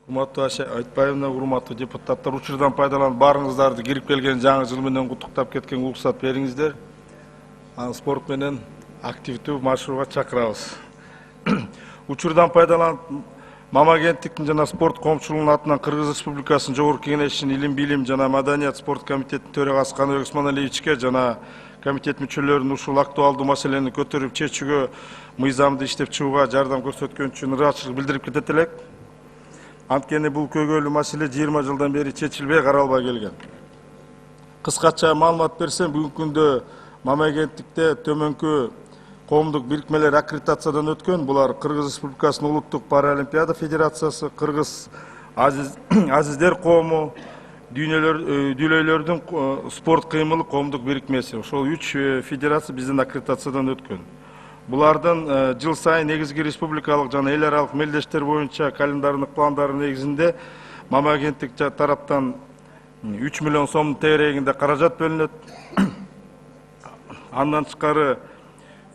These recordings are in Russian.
Урматтуу Айтбаевна, урматтуу депутаттар, учурдан пайдаланып баарыңыздарды кирип келген жаңы жыл менен куттуктап кеткен уруксат бериңиздер. Спорт менен активдүү машыгууга чакырабыз. Учурдан пайдаланып Мама кенттиктин жана спорт коомчулугунун атынан Кыргыз Республикасынын Жогорку Кеңешинин илим, билим жана маданият спорт комитетинин төрагасы Каныбек Усмоналиевичке жана комитет мүчөлөрүнүн ушул актуалдуу маселени көтөрүп чечүүгө мыйзамды иштеп чыгууга жардам көрсөткөн үчүн ыраазычылык билдирип кетет элек. Анткени бул көйгөйлүү маселе 20 жылдан бери чечилбей каралбай келген. Кыскача маалымат берсем, бүгүнкү күндө Мама кенттикте төмөнкү коомдук бирикмелер аккредитациядан өткөн. Булар Кыргыз Республикасынын Улуттук паралимпиада федерациясы, Кыргыз азиздер коому, дүүлөйлөрдүн спорт кыймылы коомдук бирикмеси. Ошол 3 федерация биздин аккредитациядан өткөн. Булардын жыл сайын негизги республикалык жана эл аралык мелдештер боюнча календардык пландары негизинде Мама кенттик тараптан 3 миллион сомдун тегерегинде каражат бөлүнөт. Андан тышкары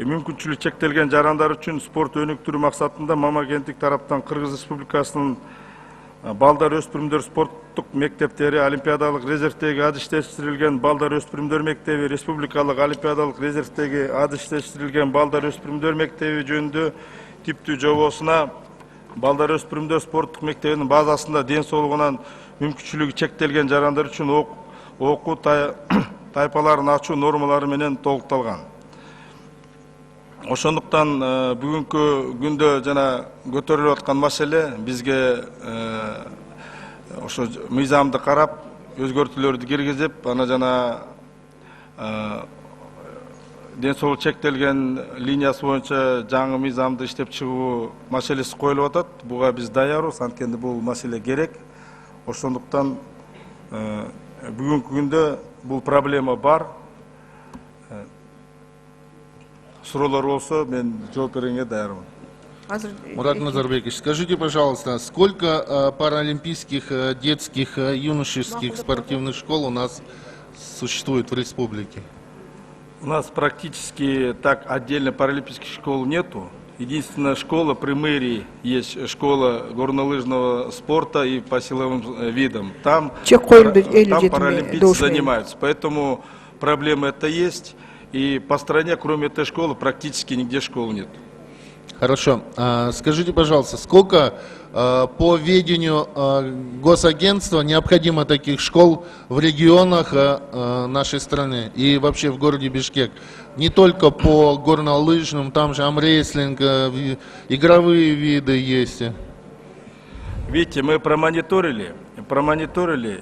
мүмкүнчүлүгү чектелген жарандар үчүн спорт өнүктүрүү максатында Мама кенттик тараптан Кыргыз Республикасынын балдар өспүрүмдөр спорттук мектептери, олимпиадалык резервтеги адиштештирилген балдар өспүрүмдөр мектеби, республикалык олимпиадалык резервтеги адиштештирилген балдар өспүрүмдөр мектеби жөнүндө типтүү жобосуна балдар өспүрүмдөр спорттук мектебинин базасында ден соолугунан мүмкүнчүлүгү чектелген жарандар үчүн окуу тайпаларын ачуу нормалары менен толукталган. Ошондуктан бүгүнкү күндө жана көтөрүлүп аткан маселе бизге ошо мыйзамды карап, өзгөртүүлөрдү киргизип, ана жана ден соолук чектелген линиясы боюнча жаңы мыйзамды иштеп чыгуу маселеси коюлуп атат. Буга биз даярбыз, анткени бул маселе керек. Ошондуктан бүгүнкү күндө бул проблема бар. Суроолор болсо мен жооп бергенге даярмын. Мурат Назарбекович, скажите, пожалуйста, сколько паралимпийских детских юношеских спортивных школ у нас существует в республике? У нас практически так отдельно паралимпийских школ нету. Единственная школа при мэрии есть школа горнолыжного спорта и по силовым видам. Там паралимпийцы занимаются. Поэтому проблема это есть. И по стране, кроме этой школы, практически нигде школ нет. Хорошо. Скажите, пожалуйста, сколько по ведению госагентства необходимо таких школ в регионах нашей страны и вообще в городе Бишкек? Не только по горнолыжным, там же амрейслинг, игровые виды есть. Видите, мы промониторили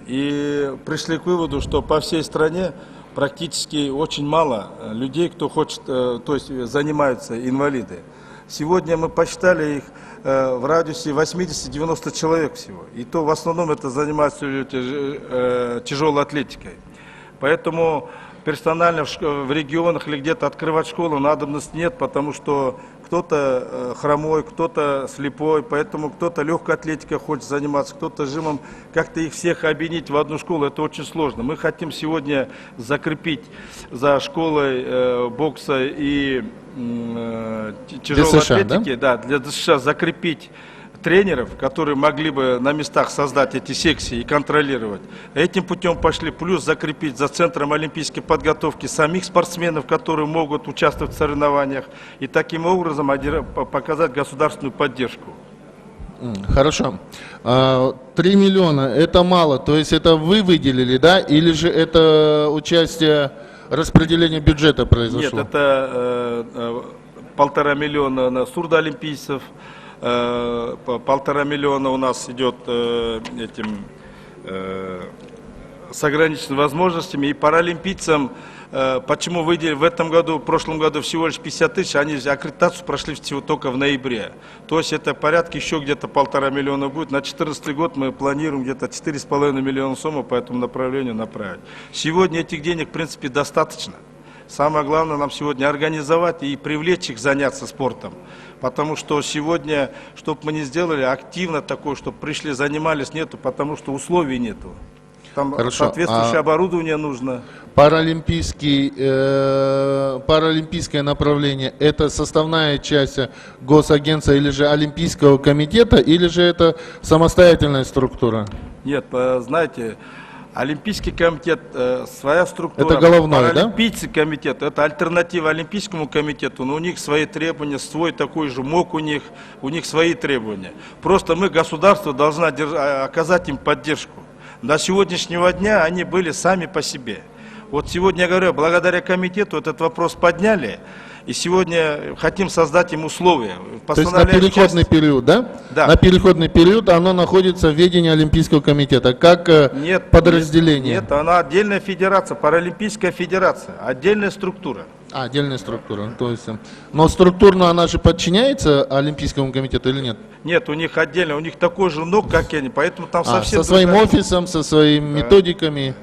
и пришли к выводу, что по всей стране практически очень мало людей, кто хочет, то есть занимаются инвалиды. Сегодня мы посчитали их в радиусе 80-90 человек всего. И то в основном это занимаются люди тяжелой атлетикой. Поэтому персонально в регионах или где-то открывать школу надобности нет, потому что кто-то хромой, кто-то слепой, поэтому кто-то легкой атлетикой хочет заниматься, кто-то жимом. Как-то их всех объединить в одну школу, это очень сложно. Мы хотим сегодня закрепить за школой бокса и тяжелой атлетики, да, для ДСШ закрепить тренеров, которые могли бы на местах создать эти секции и контролировать. Этим путем пошли. Плюс закрепить за Центром олимпийской подготовки самих спортсменов, которые могут участвовать в соревнованиях. И таким образом показать государственную поддержку. Хорошо. 3 миллиона это мало, то есть это вы выделили, да? Или же это участие, распределение бюджета произошло? Нет, это 1,5 миллиона на сурдоолимпийцев. 1,5 миллиона у нас идет с ограниченными возможностями. И паралимпийцам, почему выделили в этом году, в прошлом году всего лишь 50 тысяч, они аккредитацию прошли всего только в ноябре. То есть это порядка еще где-то 1,5 миллиона будет. На 2014 год мы планируем где-то 4,5 миллиона суммы по этому направлению направить. Сегодня этих денег в принципе достаточно. Самое главное нам сегодня организовать и привлечь их заняться спортом. Потому что сегодня, чтобы мы не сделали активно такое, чтобы пришли, занимались, нету, потому что условий нету. Там Хорошо. соответствующее оборудование нужно. Паралимпийское направление – это составная часть госагентства или же Олимпийского комитета, или же это самостоятельная структура? Нет, знаете, Олимпийский комитет своя структура. Это головной, да? Паралимпийский комитет это альтернатива Олимпийскому комитету, но у них свои требования, свой такой же МОК у них свои требования. Просто мы, государство, должно оказать им поддержку. До сегодняшнего дня они были сами по себе. Вот сегодня, я говорю, благодаря комитету этот вопрос подняли, и сегодня хотим создать им условия. То есть на переходный период, да? Да. На переходный период оно находится в ведении Олимпийского комитета, как подразделение? Нет, она отдельная федерация, Паралимпийская федерация, отдельная структура. Отдельная структура. То есть, но структурно она же подчиняется Олимпийскому комитету или нет? Нет, у них отдельно, у них такой же НОК, как и они, поэтому там совсем со своим другая- офисом, со своими методиками.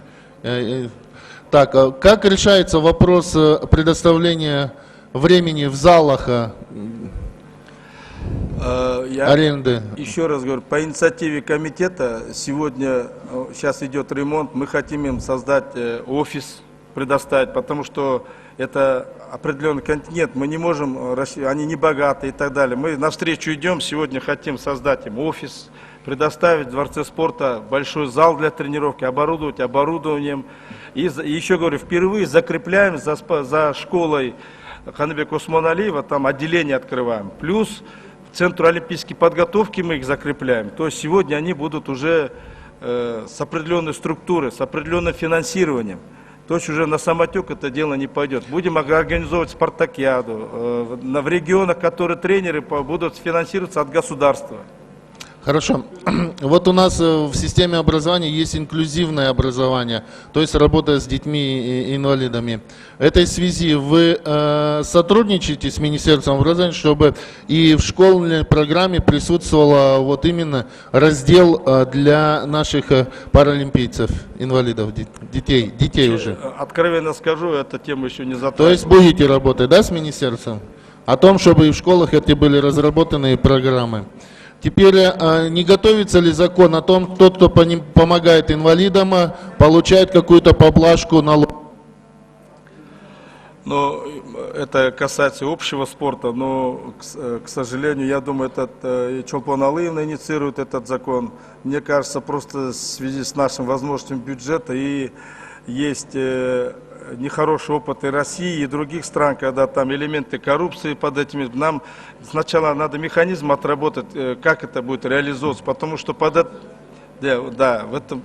Так, как решается вопрос предоставления времени в залах Я аренды? еще раз говорю, по инициативе комитета сегодня, сейчас идет ремонт, мы хотим им создать офис, предоставить, потому что это определенный континент, мы не можем, они не богаты и так далее. Мы навстречу идем, сегодня хотим создать им офис, предоставить в Дворце спорта большой зал для тренировки, оборудовать оборудованием. И еще говорю, впервые закрепляем за школой Ханыбек Осмоналиева, там отделение открываем. Плюс Центру олимпийской подготовки мы их закрепляем. То есть сегодня они будут уже с определенной структурой, с определенным финансированием. То есть уже на самотек это дело не пойдет. Будем организовывать спартакиаду. В регионах, которые тренеры будут финансироваться от государства. Хорошо. Вот у нас в системе образования есть инклюзивное образование, то есть работа с детьми-инвалидами. В этой связи вы сотрудничаете с Министерством образования, чтобы и в школьной программе присутствовал вот именно раздел для наших паралимпийцев, инвалидов, детей уже? Откровенно скажу, эта тема еще не затронута. То есть будете работать, да, с Министерством? О том, чтобы и в школах эти были разработаны программы. Теперь не готовится ли закон о том, тот, кто помогает инвалидам, получает какую-то поблажку налог? Но это касается общего спорта, но, к сожалению, я думаю, Чолпон Алыевна инициирует этот закон. Мне кажется, просто в связи с нашим возможностями бюджета и есть нехороший опыт и России, и других стран, когда там элементы коррупции под этими. Нам сначала надо механизм отработать, как это будет реализовываться, потому что под это... Да, в этом...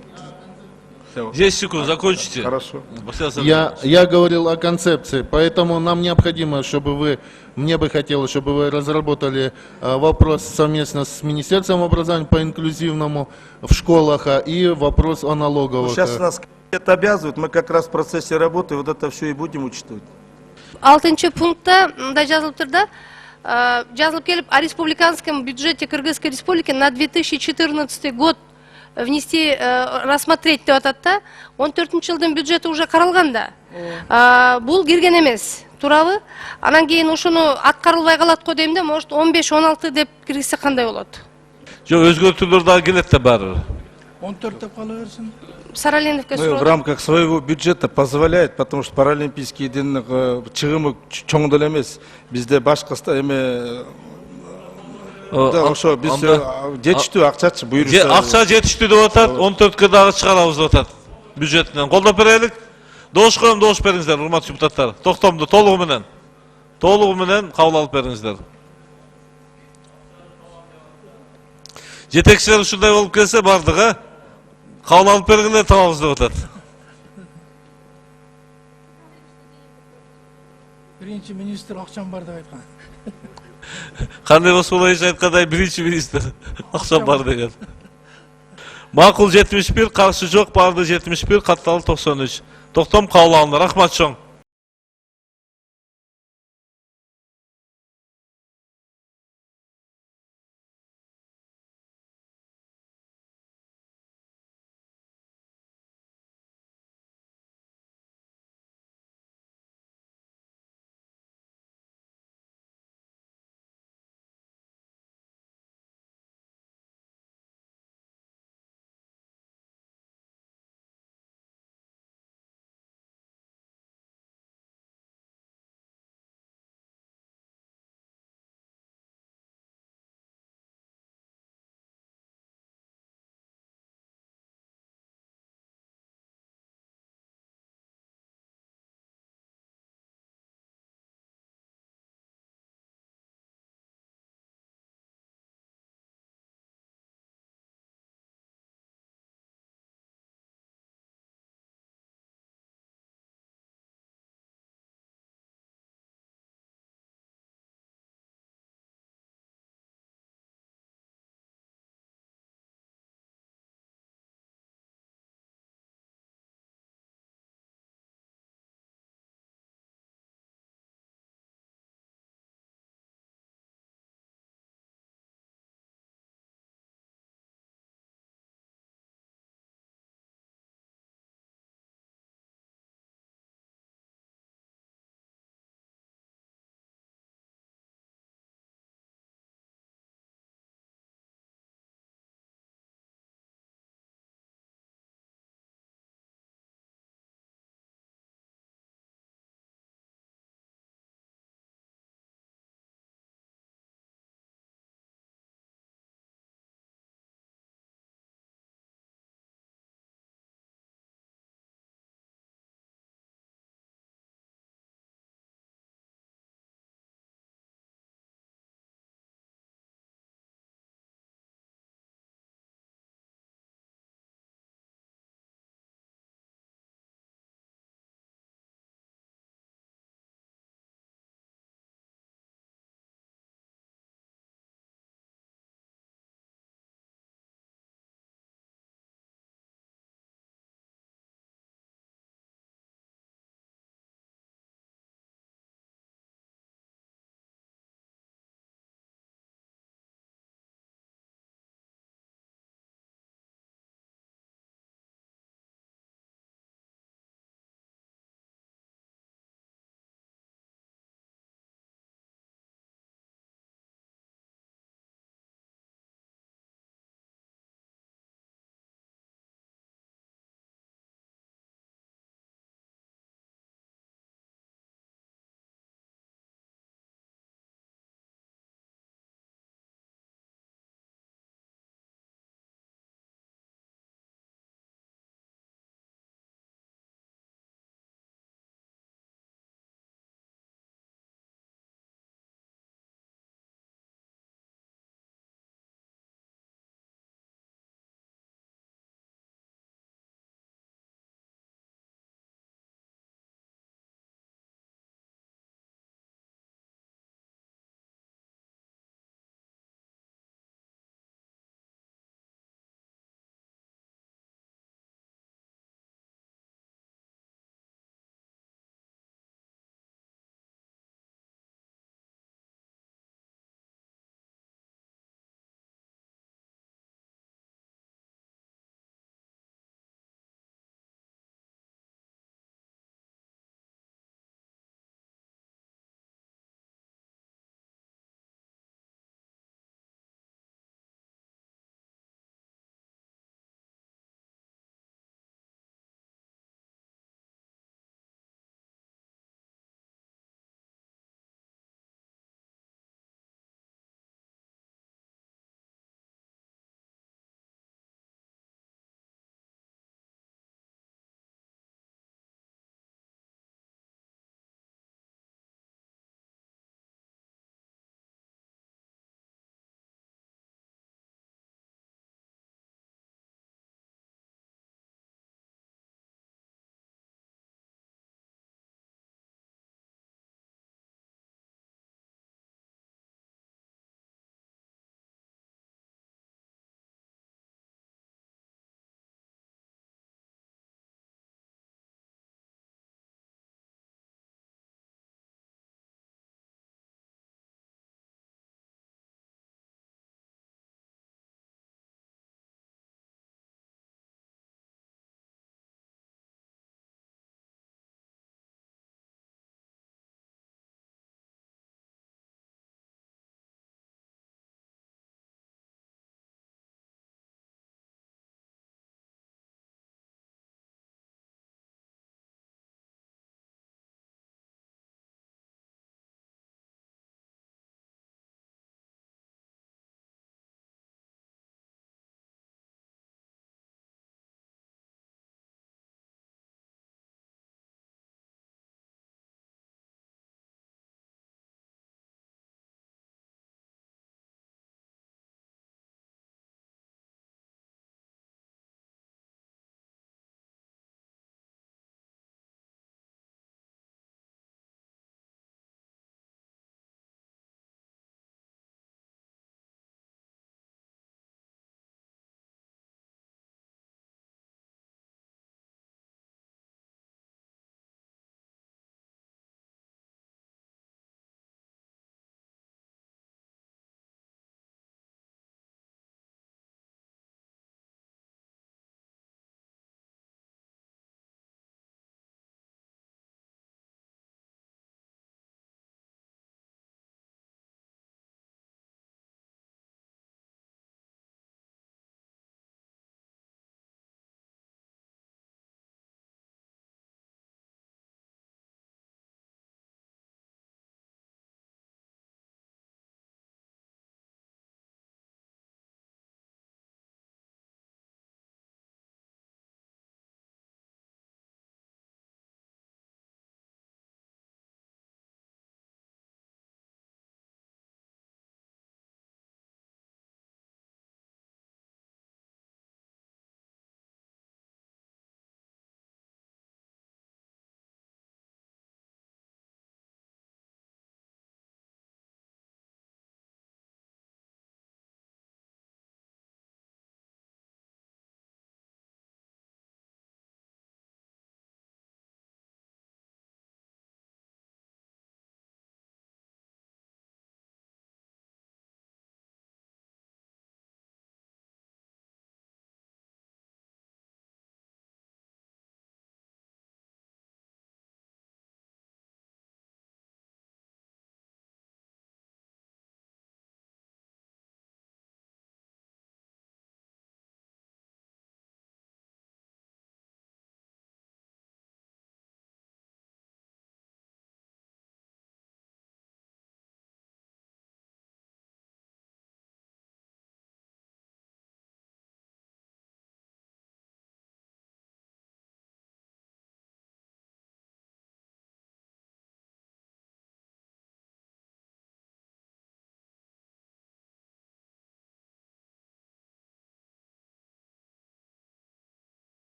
10 секунд, закончите. Хорошо. Я говорил о концепции, поэтому нам необходимо, чтобы вы, мне бы хотелось, чтобы вы разработали вопрос совместно с Министерством образования по инклюзивному в школах и вопрос о налоговых. Сейчас нас это обязывает, мы как раз в процессе работы вот это все и будем учитывать. 6 пунктта мындай жазылып тур да. Жазылып келип, о республиканском бюджете Кыргызской республики на 2014 год внести, рассмотреть деп атат да. 14 жылдын бюджети уже каралган да. Бул кирген эмес. Туурабы? Анан кийин ошону аткарылбай калат го дейм да, может 15-16 деп киргизсе кандай болот? Жок, өзгөртүүлөр дагы келет да баары. 14 деп кала берсин. Саралиновке Мы в рамках своего бюджета позволяет, потому что паралимпийский чыгымы чоң деле эмес. Бизде башка эме ошо биз жетиштүү акчачы буюрса. Акча жетиштүү деп атат, 14 дагы чыгарабыз деп атат бюджеттен. Колдоп берелик. Добуш коем, добуш бериңиздер, урматтуу депутаттар. Токтомду толугу менен кабыл алып бериңиздер. Жетекчилер ушундай болуп келсе бардыгы кабыл алып бергиле табабыз деп атат. Биринчи министр акчам бар деп айткан. Кандай Осмонович айткандай биринчи министр акчам бар деген. Макул 71, каршы жок, барды 71, катталды 93. Токтом кабыл алынды. Рахмат чоң.